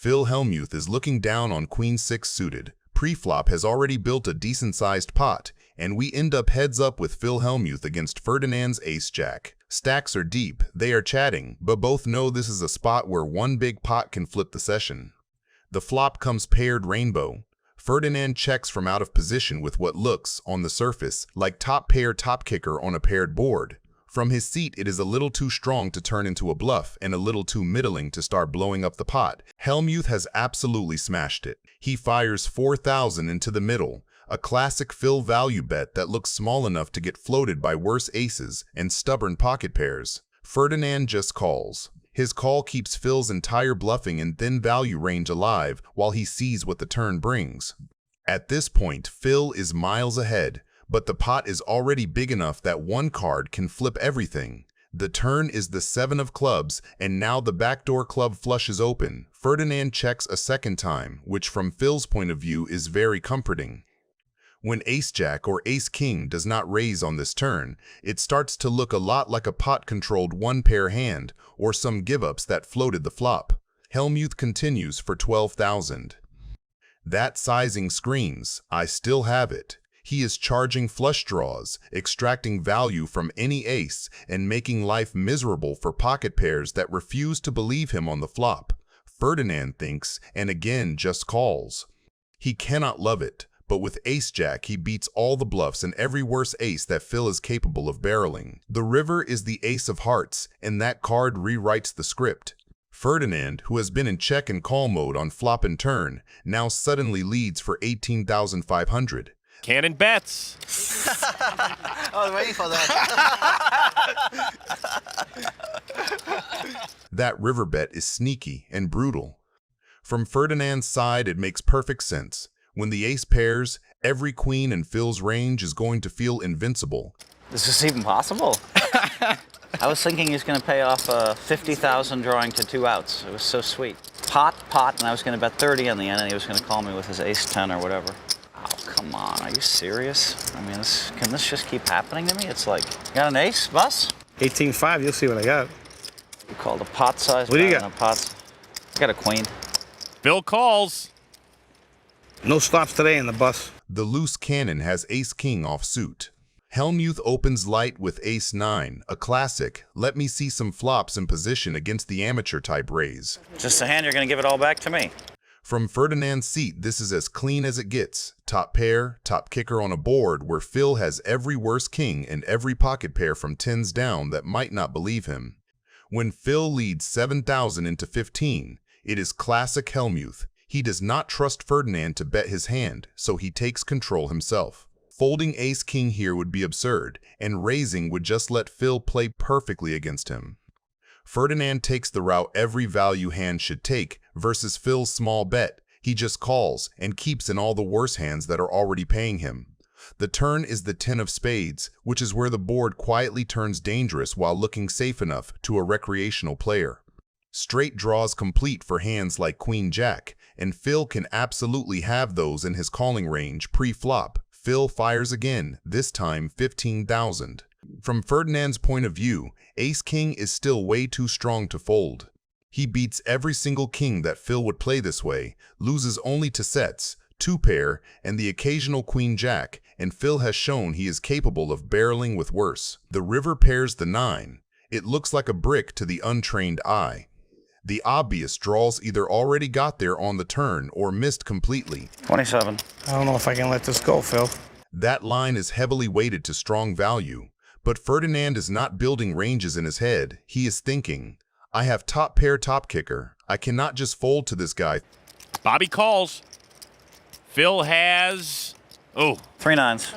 Phil Hellmuth is looking down on Queen 6 suited. Pre-flop has already built a decent-sized pot, and we end up heads up with Phil Hellmuth against Ferdinand's ace-jack. Stacks are deep, they are chatting, but both know this is a spot where one big pot can flip the session. The flop comes paired rainbow. Ferdinand checks from out of position with what looks, on the surface, like top pair top kicker on a paired board. From his seat, it is a little too strong to turn into a bluff and a little too middling to start blowing up the pot. Hellmuth has absolutely smashed it. He fires 4,000 into the middle, a classic Phil value bet that looks small enough to get floated by worse aces and stubborn pocket pairs. Ferdinand just calls. His call keeps Phil's entire bluffing and thin value range alive while he sees what the turn brings. At this point, Phil is miles ahead, but the pot is already big enough that one card can flip everything. The turn is the 7 of clubs, and now the backdoor club flush is open. Ferdinand checks a second time, which from Phil's point of view is very comforting. When ace-jack or ace-king does not raise on this turn, it starts to look a lot like a pot-controlled one-pair hand or some give-ups that floated the flop. Hellmuth continues for 12,000. That sizing screams, I still have it. He is charging flush draws, extracting value from any ace, and making life miserable for pocket pairs that refuse to believe him on the flop. Ferdinand thinks, and again just calls. He cannot love it, but with ace-jack he beats all the bluffs and every worse ace that Phil is capable of barreling. The river is the ace of hearts, and that card rewrites the script. Ferdinand, who has been in check and call mode on flop and turn, now suddenly leads for 18,500. Cannon bets. I was waiting for that. That river bet is sneaky and brutal. From Ferdinand's side, it makes perfect sense. When the ace pairs, every queen in Phil's range is going to feel invincible. Is this even possible? I was thinking he was going to pay off 50,000 drawing to 2 outs. It was so sweet. Pot, and I was going to bet 30 on the end, and he was going to call me with his ace-10 or whatever. Oh, come on. Are you serious? I mean, can this just keep happening to me? It's like, you got an ace, Bus? 18-5, you'll see what I got. You called a pot size. What do you got? I got a queen. Phil calls. No stops today in the bus. The loose cannon has ace-king offsuit. Hellmuth opens light with ace-9, a classic, let me see some flops in position against the amateur-type raise. Just a hand, you're going to give it all back to me. From Ferdinand's seat, this is as clean as it gets. Top pair, top kicker on a board where Phil has every worse king and every pocket pair from 10s down that might not believe him. When Phil leads 7,000 into 15, it is classic Hellmuth. He does not trust Ferdinand to bet his hand, so he takes control himself. Folding ace-king here would be absurd, and raising would just let Phil play perfectly against him. Ferdinand takes the route every value hand should take versus Phil's small bet. He just calls and keeps in all the worse hands that are already paying him. The turn is the 10 of spades, which is where the board quietly turns dangerous while looking safe enough to a recreational player. Straight draws complete for hands like Queen-Jack, and Phil can absolutely have those in his calling range pre-flop. Phil fires again, this time 15,000. From Ferdinand's point of view, ace-king is still way too strong to fold. He beats every single king that Phil would play this way, loses only to sets, 2-pair, and the occasional Queen-Jack, and Phil has shown he is capable of barreling with worse. The river pairs the 9. It looks like a brick to the untrained eye. The obvious draws either already got there on the turn or missed completely. 27. I don't know if I can let this go, Phil. That line is heavily weighted to strong value, but Ferdinand is not building ranges in his head. He is thinking, I have top pair top kicker. I cannot just fold to this guy. Bobby calls. Phil has... 3 nines.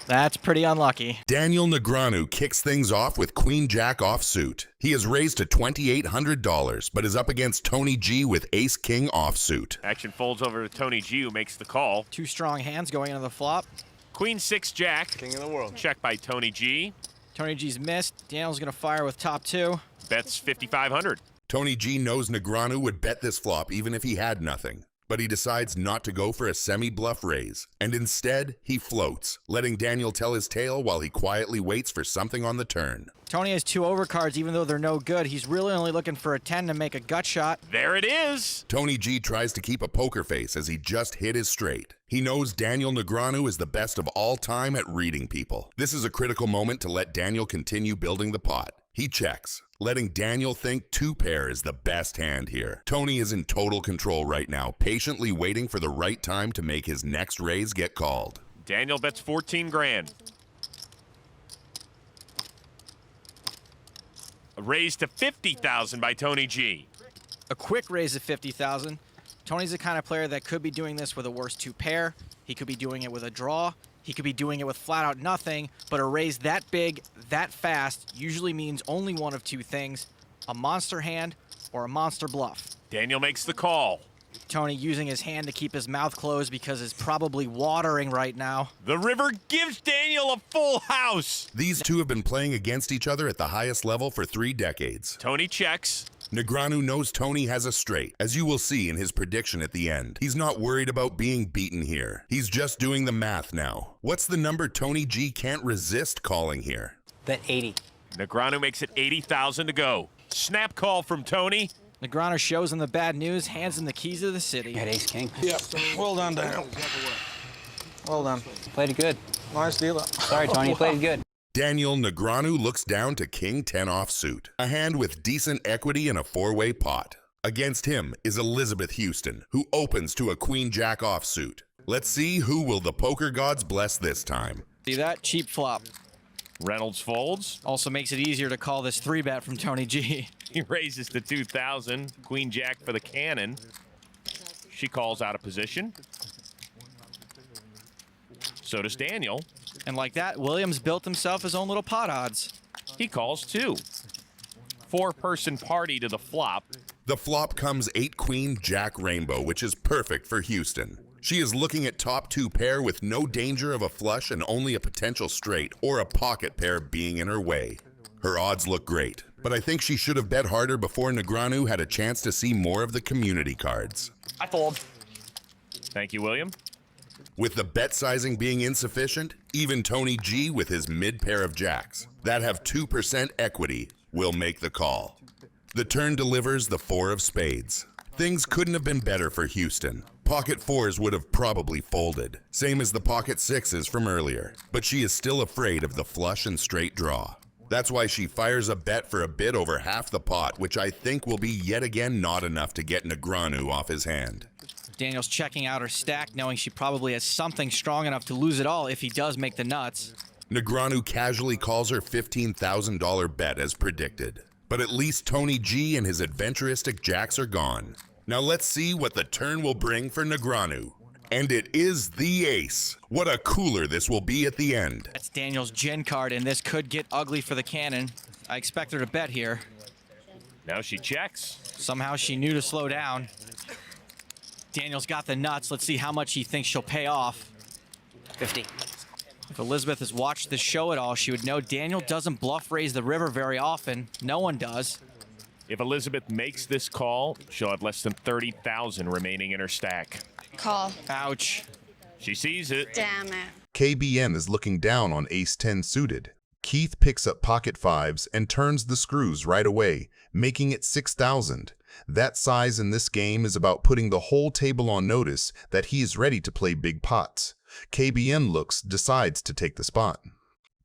That's pretty unlucky. Daniel Negreanu kicks things off with Queen-Jack offsuit. He is raised to $2,800, but is up against Tony G with Ace-King offsuit. Action folds over to Tony G, who makes the call. 2 strong hands going into the flop. Queen-6-Jack. King of the world. Check by Tony G. Tony G's missed. Daniel's going to fire with top 2. Bets 5,500. Tony G knows Negreanu would bet this flop even if he had nothing. but he decides not to go for a semi-bluff raise, and instead, he floats, letting Daniel tell his tale while he quietly waits for something on the turn. Tony has 2 overcards, even though they're no good. He's really only looking for a 10 to make a gut shot. There it is. Tony G tries to keep a poker face as he just hit his straight. He knows Daniel Negreanu is the best of all time at reading people. This is a critical moment to let Daniel continue building the pot. He checks, letting Daniel think 2-pair is the best hand here. Tony is in total control right now, patiently waiting for the right time to make his next raise get called. Daniel bets 14 grand. A raise to 50,000 by Tony G. A quick raise of 50,000. Tony's the kind of player that could be doing this with a worse 2-pair. He could be doing it with a draw. He could be doing it with flat out nothing, but a raise that big, that fast, usually means only one of 2 things, a monster hand or a monster bluff. Daniel makes the call. Tony using his hand to keep his mouth closed because it's probably watering right now. The river gives Daniel a full house. These two have been playing against each other at the highest level for 3 decades. Tony checks. Negreanu knows Tony has a straight, as you will see in his prediction at the end. He's not worried about being beaten here. He's just doing the math now. What's the number Tony G can't resist calling here? Bet 80. Negreanu makes it 80,000 to go. Snap call from Tony. Negreanu shows him the bad news, hands him the keys of the city. You had ace king. Yep. Well done, Daniel. Well done. Played it good. Nice dealer. Sorry, Tony, you played it good. Daniel Negreanu looks down to King 10 offsuit, a hand with decent equity in a 4-way pot. Against him is Elizabeth Houston, who opens to a Queen Jack offsuit. Let's see who will the poker gods bless this time. See that? Cheap flop. Reynolds folds. Also makes it easier to call this 3-bet from Tony G. He raises to 2,000. Queen Jack for the cannon. She calls out of position. So does Daniel. And like that, Williams built himself his own little pot odds. He calls 2. 4-person party to the flop. The flop comes 8 Queen Jack Rainbow, which is perfect for Houston. She is looking at top 2 pair with no danger of a flush and only a potential straight or a pocket pair being in her way. Her odds look great, but I think she should have bet harder before Negreanu had a chance to see more of the community cards. I fold. Thank you, William. With the bet sizing being insufficient, even Tony G with his mid pair of jacks that have 2% equity will make the call. The turn delivers the 4 of spades. Things couldn't have been better for Houston. Pocket 4s would have probably folded, same as the pocket 6s from earlier, but she is still afraid of the flush and straight draw. That's why she fires a bet for a bit over half the pot, which I think will be yet again not enough to get Negreanu off his hand. Daniel's checking out her stack, knowing she probably has something strong enough to lose it all if he does make the nuts. Negreanu casually calls her $15,000 bet as predicted. But at least Tony G and his adventuristic jacks are gone. Now let's see what the turn will bring for Negreanu. And it is the ace. What a cooler this will be at the end. That's Daniel's gin card, and this could get ugly for the cannon. I expect her to bet here. Now she checks. Somehow she knew to slow down. Daniel's got the nuts. Let's see how much he thinks she'll pay off. 50. If Elizabeth has watched the show at all, she would know Daniel doesn't bluff raise the river very often. No one does. If Elizabeth makes this call, she'll have less than 30,000 remaining in her stack. Call. Ouch. She sees it. Damn it. KBM is looking down on ace 10 suited. Keith picks up pocket 5s and turns the screws right away, making it 6,000. That size in this game is about putting the whole table on notice that he is ready to play big pots. KBM decides to take the spot.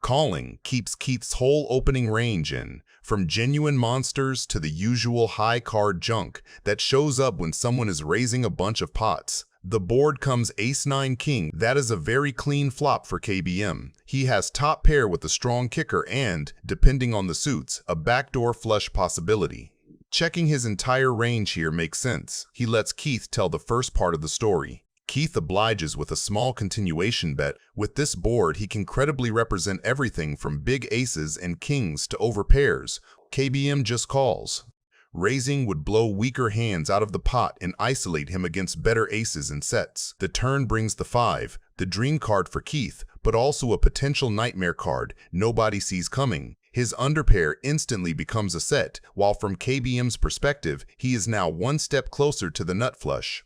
Calling keeps Keith's whole opening range in, from genuine monsters to the usual high card junk that shows up when someone is raising a bunch of pots. The board comes ace-9 king. That is a very clean flop for KBM. He has top pair with a strong kicker and, depending on the suits, a backdoor flush possibility. Checking his entire range here makes sense. He lets Keith tell the first part of the story. Keith obliges with a small continuation bet. With this board, he can credibly represent everything from big aces and kings to overpairs. KBM just calls. Raising would blow weaker hands out of the pot and isolate him against better aces and sets. The turn brings the 5, the dream card for Keith, but also a potential nightmare card nobody sees coming. His underpair instantly becomes a set, while from KBM's perspective, he is now one step closer to the nut flush.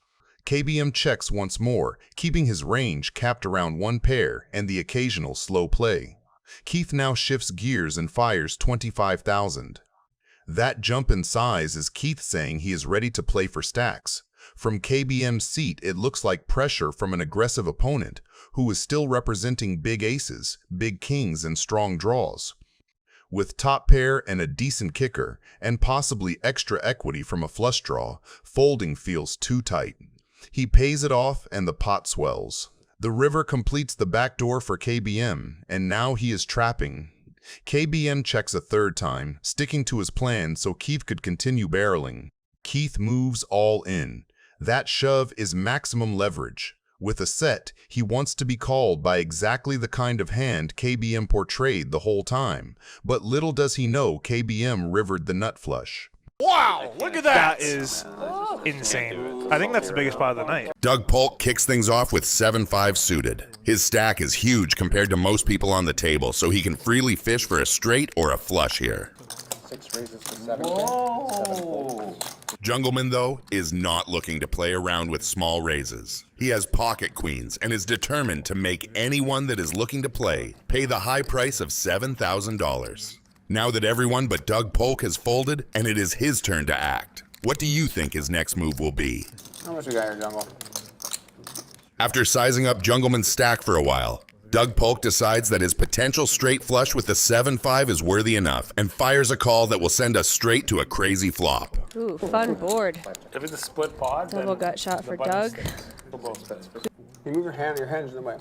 KBM checks once more, keeping his range capped around one pair and the occasional slow play. Keith now shifts gears and fires 25,000. That jump in size is Keith saying he is ready to play for stacks. From KBM's seat, it looks like pressure from an aggressive opponent who is still representing big aces, big kings, and strong draws. With top pair and a decent kicker, and possibly extra equity from a flush draw, folding feels too tight. He pays it off and the pot swells. The river completes the backdoor for KBM, and now he is trapping. KBM checks a third time, sticking to his plan so Keith could continue barreling. Keith moves all in. That shove is maximum leverage. With a set, he wants to be called by exactly the kind of hand KBM portrayed the whole time, but little does he know KBM rivered the nut flush. Wow, look at that! That is insane. I think that's the biggest pot of the night. Doug Polk kicks things off with 7-5 suited. His stack is huge compared to most people on the table, so he can freely fish for a straight or a flush here. 6 raises to 7. Whoa. Jungleman, though, is not looking to play around with small raises. He has pocket queens and is determined to make anyone that is looking to play pay the high price of $7,000. Now that everyone but Doug Polk has folded and it is his turn to act, what do you think his next move will be? How much we got here, Jungle? After sizing up Jungleman's stack for a while, Doug Polk decides that his potential straight flush with the 7-5 is worthy enough and fires a call that will send us straight to a crazy flop. Ooh, fun board. If it's a split pot, Double gut shot for Doug. You move your hands in the way.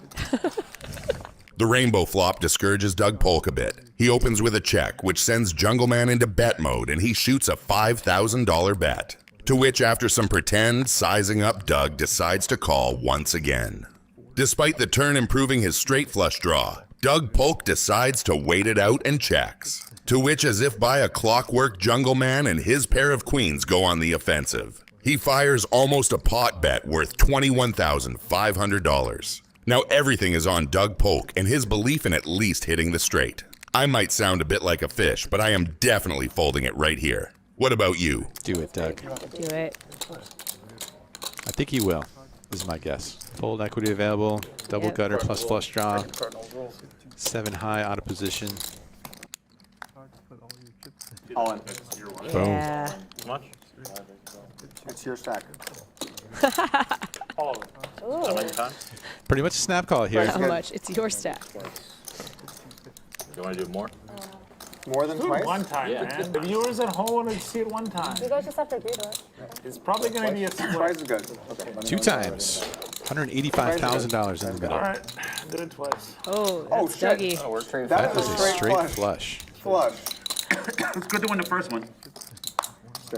The rainbow flop discourages Doug Polk a bit. He opens with a check, which sends Jungleman into bet mode, and he shoots a $5,000 bet. To which, after some pretend sizing up, Doug decides to call once again. Despite the turn improving his straight flush draw, Doug Polk decides to wait it out and checks. To which, as if by a clockwork, Jungleman and his pair of queens go on the offensive. He fires almost a pot bet worth $21,500. Now everything is on Doug Polk and his belief in at least hitting the straight. I might sound a bit like a fish, but I am definitely folding it right here. What about you? Do it, Doug. Do it. I think he will, is my guess. Fold equity available, double gutter plus flush draw, 7 high out of position. All in. Yeah. much? It's your stack. All of them. Pretty much a snap call here. How much? It's your stack. You want to do more? More than twice? One time, man. The viewers at home want to see it one time. You guys just have to agree to it. It's probably going to be a Twice split. is good. Okay. 2 times. $185,000 in the middle. All right, do it twice. Oh, Oh, that's shit. Dougie. Oh, we're straight. That That was is a a straight flush. flush. Flush. It's good to win the first one.